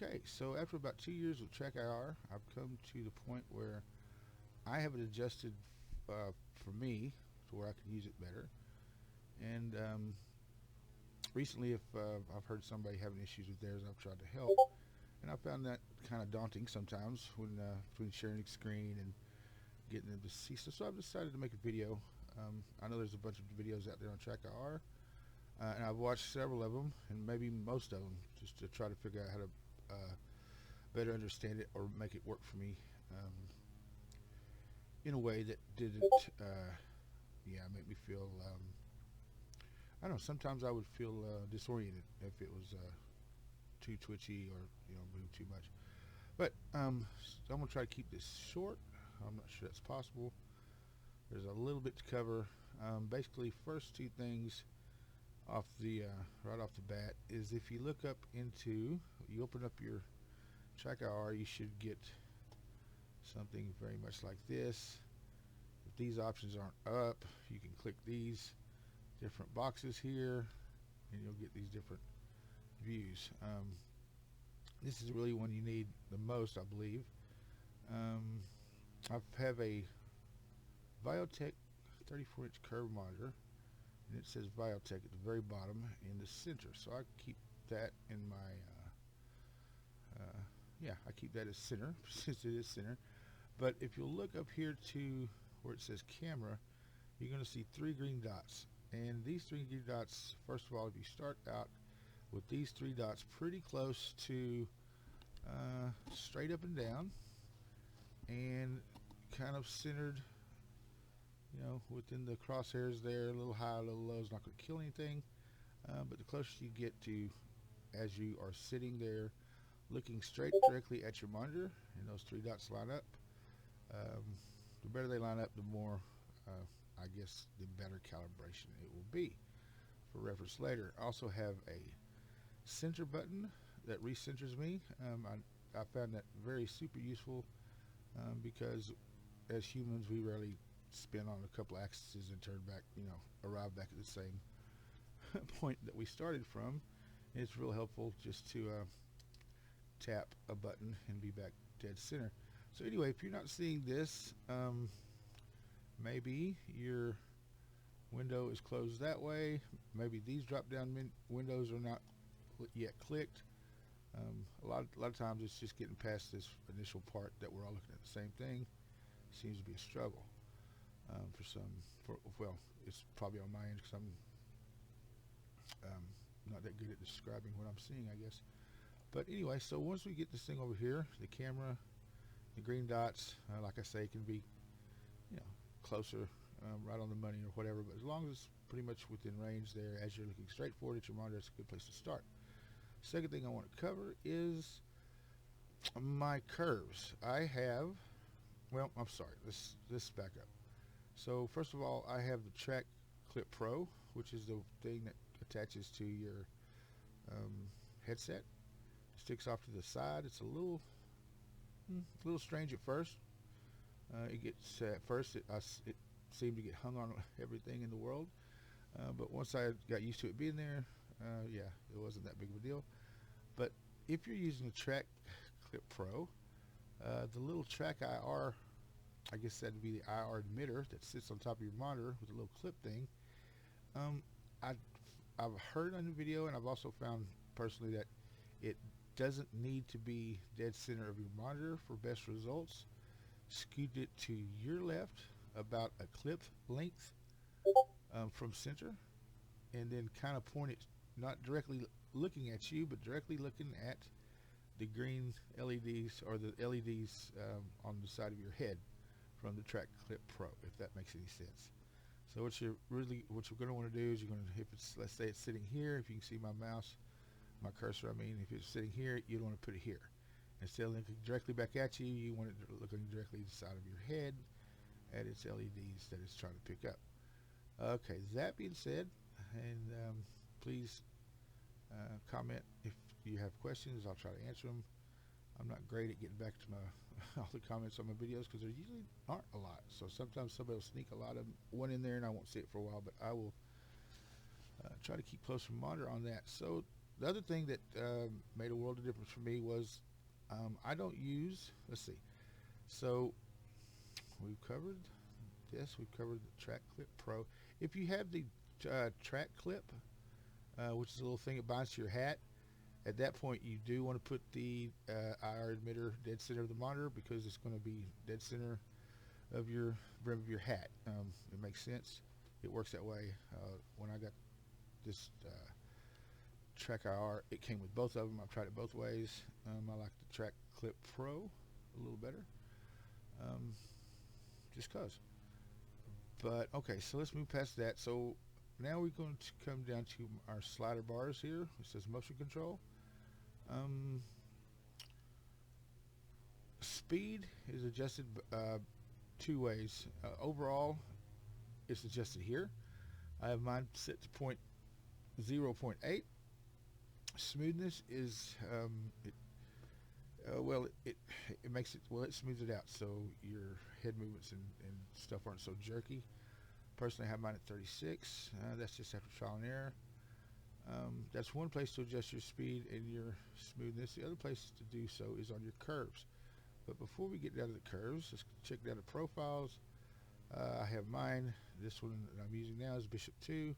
Okay, so after about 2 years with Trackir, I've come to the point where I have it adjusted for me to where I can use it better. And recently, if I've heard somebody having issues with theirs, I've tried to help. And I found that kind of daunting sometimes when between sharing the screen and getting them to see. So I've decided to make a video. I know there's a bunch of videos out there on Trackir, and I've watched several of them, and maybe most of them, just to try to figure out how to better understand it or make it work for me in a way that didn't, make me feel. I don't know. Sometimes I would feel disoriented if it was too twitchy or move too much. But I'm gonna try to keep this short. I'm not sure that's possible. There's a little bit to cover. Basically, first two things off the right off the bat is if you look up into, you open up your Trackir, you should get something very much like this. If these options aren't up, you can click these different boxes here, and you'll get these different views. This is really one you need the most, I believe. I have a Biotech 34-inch curved monitor, and it says Biotech at the very bottom in the center. So I keep that in my I keep that as center since it is center. But if you look up here to where it says camera, you're going to see three green dots. And these three green dots, first of all, if you start out with these three dots pretty close to straight up and down and kind of centered, within the crosshairs there, a little high, a little low, is not going to kill anything. But the closer you get to, as you are sitting there looking straight directly at your monitor, and those three dots line up, the better they line up, the more, I guess, the better calibration it will be. For reference later, I also have a center button that recenters me. I found that very super useful because as humans, we rarely spin on a couple axes and turn back, arrive back at the same point that we started from. And it's real helpful just to tap a button and be back dead center. So anyway, if you're not seeing this, maybe your window is closed that way. Maybe these drop down windows are not yet clicked. A lot of times it's just getting past this initial part that we're all looking at the same thing. Seems to be a struggle well, it's probably on my end because I'm not that good at describing what I'm seeing, I guess. But anyway, so once we get this thing over here, the camera, the green dots, like I say, can be closer, right on the money or whatever, but as long as it's pretty much within range there as you're looking straight forward at your monitor, it's a good place to start. Second thing I want to cover is my curves. I have, well, I'm sorry, let's back up. So first of all, I have the Track Clip Pro, which is the thing that attaches to your headset. It sticks off to the side. It's a little strange at first. At first it seemed to get hung on everything in the world, but once I got used to it being there, it wasn't that big of a deal. But if you're using a Track Clip Pro, the little Trackir, I guess that'd be the IR emitter that sits on top of your monitor with a little clip thing. I've heard on the video, and I've also found personally that it doesn't need to be dead center of your monitor for best results. Scoot it to your left about a clip length from center, and then kind of point it not directly looking at you, but directly looking at the green LEDs or the LEDs on the side of your head from the Track Clip Pro, if that makes any sense. So what you're going to want to do is if it's, let's say it's sitting here, if you can see my mouse, my cursor, if it's sitting here, you'd want to put it here. Instead of looking directly back at you, you want it looking directly to the side of your head at its LEDs that it's trying to pick up. Okay, that being said, and please comment if you have questions. I'll try to answer them. I'm not great at getting back to all the comments on my videos because there usually aren't a lot. So sometimes somebody will sneak a lot of one in there and I won't see it for a while, but I will try to keep close to the monitor on that. So the other thing that made a world of difference for me was I don't use, let's see, so we've covered this, we've covered the Track Clip Pro. If you have the Track Clip, which is a little thing that binds to your hat, at that point you do want to put the IR emitter dead center of the monitor, because it's going to be dead center of your brim of your hat. It makes sense. It works that way. When I got this Trackir, it came with both of them. I've tried it both ways. I like the Track Clip Pro a little better, just cause. But okay, so let's move past that. So now we're going to come down to our slider bars here. It says motion control. Speed is adjusted two ways. Overall, it's adjusted here. I have mine set to 0.8. Smoothness is it makes it, well, it smooths it out so your head movements and stuff aren't so jerky. Personally, I have mine at 36. That's just after trial and error. That's one place to adjust your speed and your smoothness. The other place to do so is on your curves. But before we get down to the curves, let's check down the profiles. I have mine. This one that I'm using now is Bishop 2.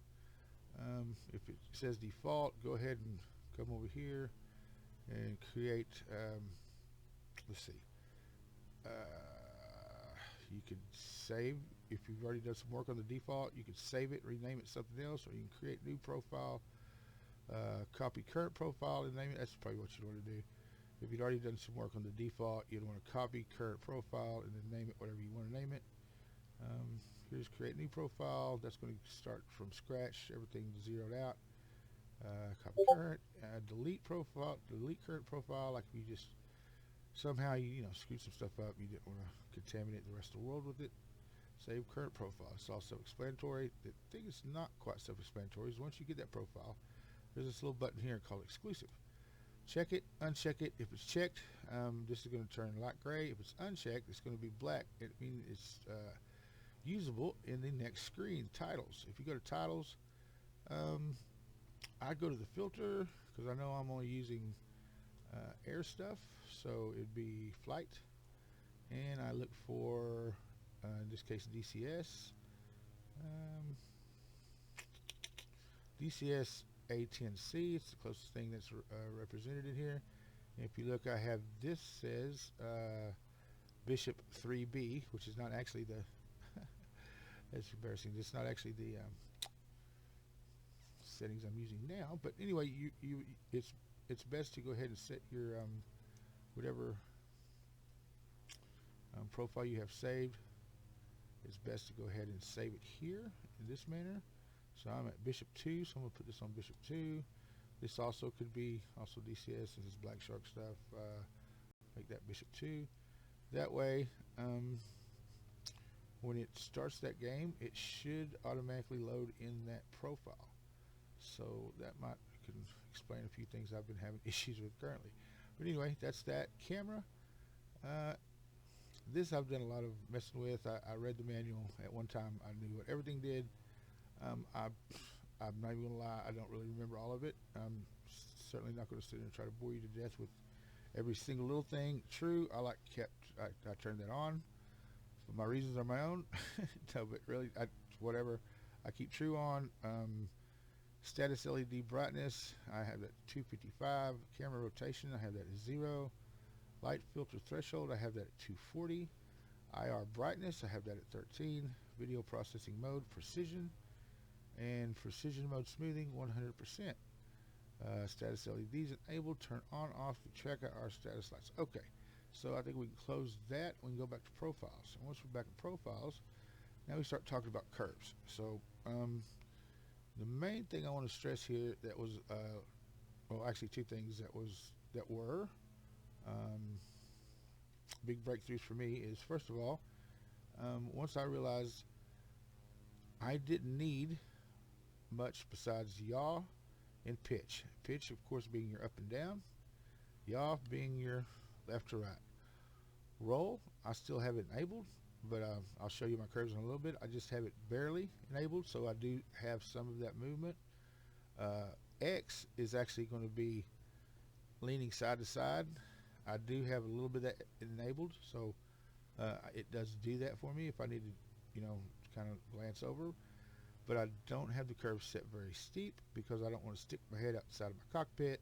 If it says default, go ahead and come over here and create, let's see, you can save. If you've already done some work on the default, you can save it, rename it something else, or you can create new profile, copy current profile and name it. That's probably what you want to do. If you'd already done some work on the default, you'd want to copy current profile and then name it whatever you want to name it. Here's create new profile. That's going to start from scratch, everything zeroed out. Copy current, delete profile, delete current profile. Like if you just somehow you screwed some stuff up, you didn't want to contaminate the rest of the world with it. Save current profile. It's all self-explanatory. The thing is not quite self-explanatory is once you get that profile, there's this little button here called exclusive. Check it, uncheck it. If it's checked, this is going to turn light gray. If it's unchecked, it's going to be black. It means it's usable in the next screen, titles. If you go to titles, I go to the filter because I know I'm only using air stuff, so it'd be flight, and I look for in this case DCS, DCS A10C. It's the closest thing that's represented in here. And if you look, I have this says Bishop 3B, which is not actually the that's embarrassing. It's not actually the settings I'm using now. But anyway, it's best to go ahead and set your whatever profile you have saved. It's best to go ahead and save it here in this manner. So I'm at Bishop 2, so I'm going to put this on Bishop 2. This also could be also DCS, and this Black Shark stuff. Make that Bishop 2. That way, when it starts that game, it should automatically load in that profile. So that can explain a few things I've been having issues with currently. But anyway, that's that camera. This I've done a lot of messing with. I read the manual at one time. I knew what everything did. I'm not even gonna lie, I don't really remember all of it. I'm certainly not going to sit there and try to bore you to death with every single little thing. True, I turned that on. But my reasons are my own. No, but really, whatever. I keep True on. Status LED brightness, I have that 255. Camera rotation, I have that at 0. Light filter threshold, I have that at 240. IR brightness, I have that at 13. Video processing mode, precision. And precision mode smoothing, 100%. Status LEDs enabled, turn on, off the Trackir status lights. Okay, so I think we can close that. We can go back to profiles. And once we're back in profiles, now we start talking about curves. So the main thing I want to stress here that was, well, actually two things that were big breakthroughs for me is, first of all, once I realized I didn't need much besides yaw and pitch. Pitch, of course, being your up and down. Yaw being your left to right. Roll, I still have it enabled, but I'll show you my curves in a little bit. I just have it barely enabled, so I do have some of that movement. X is actually going to be leaning side to side. I do have a little bit of that enabled, so it does do that for me if I need to, kind of glance over. But I don't have the curve set very steep because I don't want to stick my head outside of my cockpit.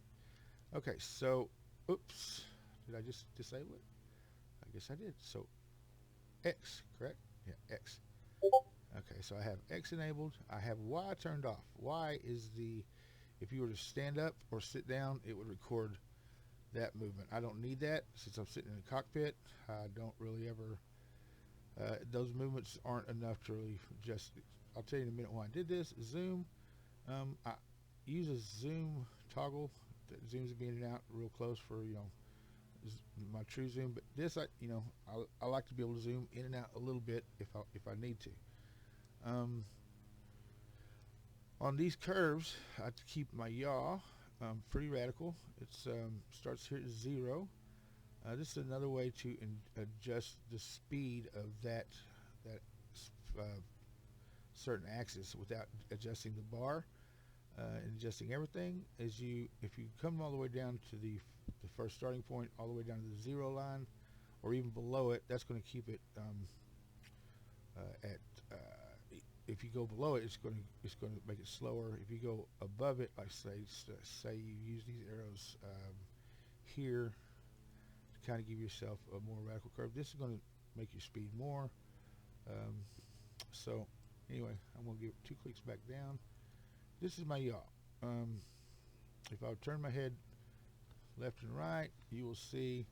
Okay, so, oops, did I just disable it? I guess I did. So, X, correct? Yeah, X. Okay, so I have X enabled. I have Y turned off. Y is if you were to stand up or sit down, it would record that movement. I don't need that since I'm sitting in the cockpit. I don't really ever, those movements aren't enough to really just, I'll tell you in a minute why I did this. Zoom, I use a zoom toggle that zooms me in and out real close for, my true zoom. But this, I like to be able to zoom in and out a little bit if I need to. On these curves, I have to keep my yaw pretty radical. It starts here at 0. This is another way to adjust the speed of that certain axis without adjusting the bar and adjusting everything. If you come all the way down to the first starting point, all the way down to the 0 line, or even below it, that's going to keep it at. If you go below it, it's going to make it slower. If you go above it, like say you use these arrows here to kind of give yourself a more radical curve, this is going to make your speed more. So anyway, I'm going to give it 2 clicks back down. This is my yaw. If I turn my head left and right, you will see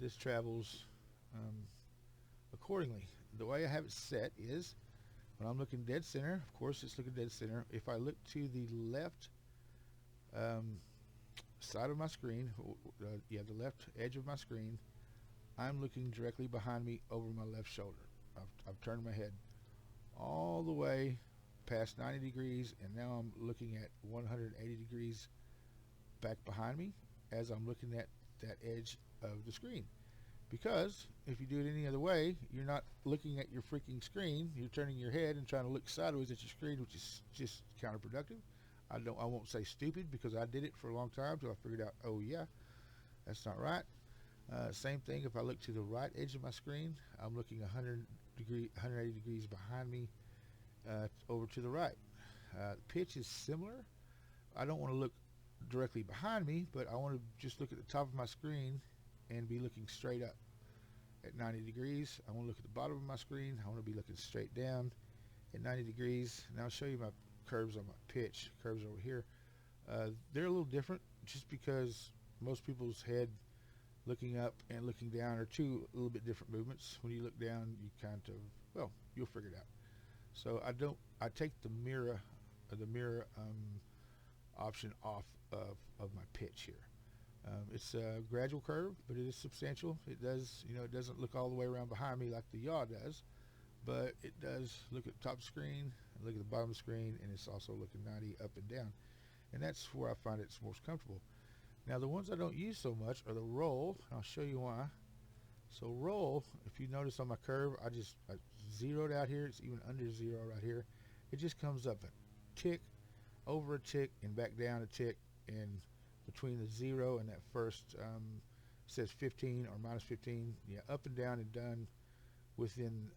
this travels accordingly. The way I have it set is when I'm looking dead center, of course it's looking dead center. If I look to the left side of my screen, the left edge of my screen, I'm looking directly behind me over my left shoulder. I've turned my head all the way past 90 degrees, and now I'm looking at 180 degrees back behind me as I'm looking at that edge of the screen. Because if you do it any other way, you're not looking at your freaking screen. You're turning your head and trying to look sideways at your screen, which is just counterproductive. I won't say stupid because I did it for a long time until I figured out, oh yeah, that's not right. Same thing if I look to the right edge of my screen, I'm looking 180 degrees behind me over to the right. The pitch is similar. I don't want to look directly behind me, but I want to just look at the top of my screen and be looking straight up at 90 degrees. I want to look at the bottom of my screen. I want to be looking straight down at 90 degrees. Now I'll show you my curves on my pitch. Curves over here. They're a little different just because most people's head looking up and looking down are two a little bit different movements. When you look down, you kind of, well, you'll figure it out. So I take the mirror option off of my pitch here. It's a gradual curve, but it is substantial. It does, it doesn't look all the way around behind me like the yaw does, but it does look at the top of the screen, look at the bottom of the screen, and it's also looking 90 up and down. And that's where I find it's most comfortable. Now the ones I don't use so much are the roll. I'll show you why. So roll, if you notice on my curve, I zeroed out here. It's even under 0 right here. It just comes up a tick, over a tick, and back down a tick, and between the 0 and that first says 15 or minus 15, yeah, up and down and done within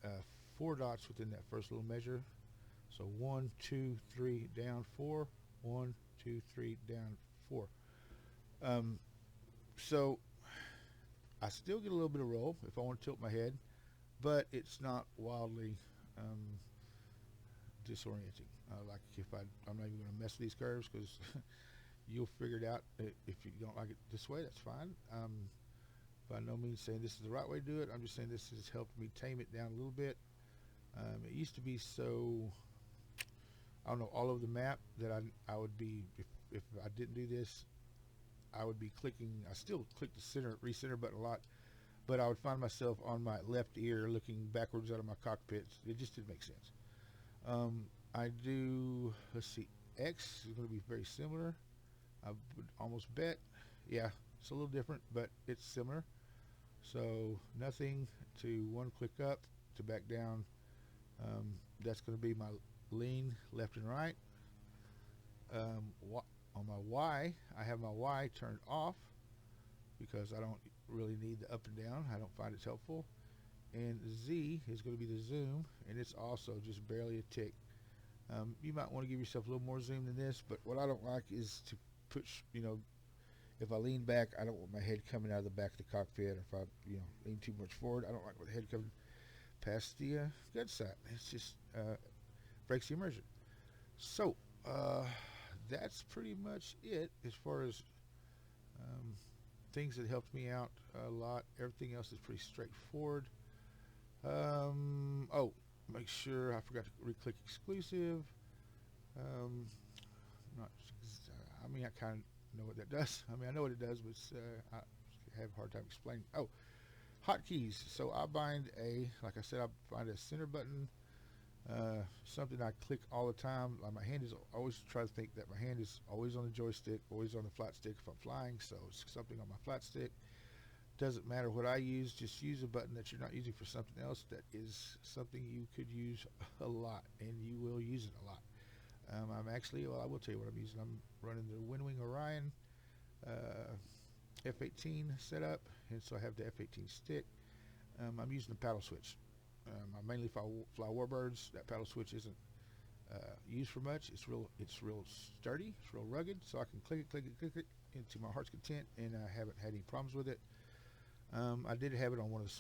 4 dots within that first little measure. So 1, 2, 3, down 4, 1, 2, 3, down 4. So I still get a little bit of roll if I want to tilt my head, but it's not wildly disorienting. Like I'm not even going to mess with these curves because you'll figure it out. If you don't like it this way, that's fine. By no means saying this is the right way to do it. I'm just saying this has helped me tame it down a little bit. It used to be so, I don't know, all over the map that I would be, if I didn't do this, I would be clicking, I still click the recenter button a lot, but I would find myself on my left ear looking backwards out of my cockpit. It just didn't make sense. I do, let's see, X is going to be very similar. I would almost bet, yeah, it's a little different, but it's similar. So nothing to one click up to back down. That's going to be my lean left and right. On my Y, I have my Y turned off because I don't really need the up and down. I don't find it's helpful. And Z is going to be the zoom, and it's also just barely a tick. You might want to give yourself a little more zoom than this, but what I don't like is to push, if I lean back, I don't want my head coming out of the back of the cockpit, or if I, lean too much forward, I don't like my head coming past the gun sight. It's just breaks the immersion. So that's pretty much it as far as things that helped me out a lot. Everything else is pretty straightforward. Oh, make sure I forgot to re-click exclusive. Not, I mean, I kind of know what that does. I mean, I know what it does, but I have a hard time explaining. Oh, hotkeys. So I bind like I said, I find a center button, something I click all the time. Like my hand is, I always try to think that my hand is always on the joystick, always on the flat stick if I'm flying. So it's something on my flat stick. Doesn't matter what I use, just use a button that you're not using for something else that is something you could use a lot, and you will use it a lot. I'm actually, well, I will tell you what I'm using. I'm running the Windwing Orion F18 setup, and so I have the F18 stick. I'm using the paddle switch. I mainly fly warbirds. That paddle switch isn't used for much. It's real sturdy. It's real rugged, so I can click it into my heart's content, and I haven't had any problems with it. I did have it on one of the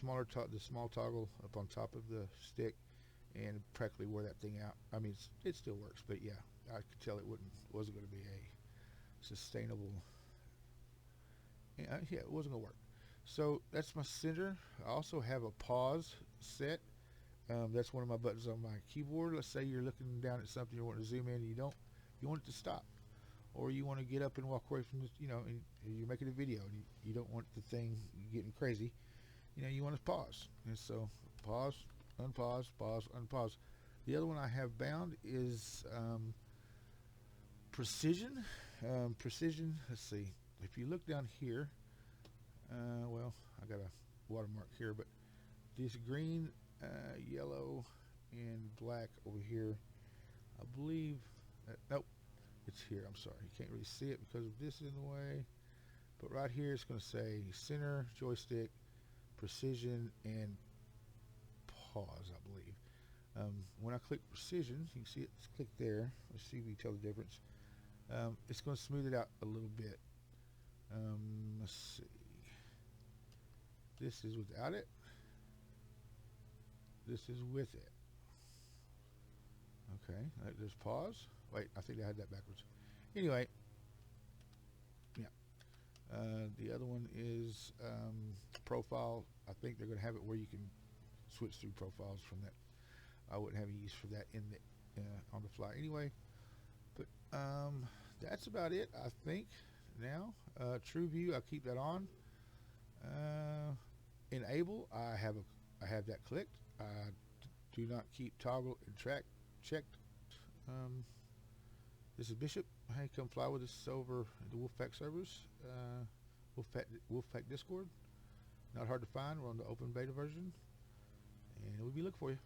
small toggle up on top of the stick, and practically wore that thing out. I mean, it still works, but yeah, I could tell it wasn't going to be a sustainable. Yeah, it wasn't going to work. So that's my center. I also have a pause set. That's one of my buttons on my keyboard. Let's say you're looking down at something, you want to zoom in, and you want it to stop, or you want to get up and walk away from this, and you're making a video and you don't want the thing getting crazy, you want to pause. And so pause, unpause, pause, unpause. The other one I have bound is precision. Precision, let's see, if you look down here, well, I got a watermark here, but this green, yellow, and black over here, I believe, nope, it's here. I'm sorry, you can't really see it because of this in the way, but right here it's going to say center, joystick, precision, and pause, I believe. When I click precision, you can see it's clicked there. Let's see if we can tell the difference. It's going to smooth it out a little bit. Let's see. This is without it. This is with it. Okay, there's pause. Wait, I think I had that backwards. Anyway, yeah. The other one is profile. I think they're going to have it where you can switch through profiles from that. I wouldn't have any use for that on the fly anyway. But that's about it, I think. Now, True View, I'll keep that on. Enable, I have that clicked. I do not keep toggle and track checked. This is Bishop. Hey, come fly with us over the Wolfpack servers. Wolfpack Discord. Not hard to find. We're on the open beta version, and we'll be looking for you.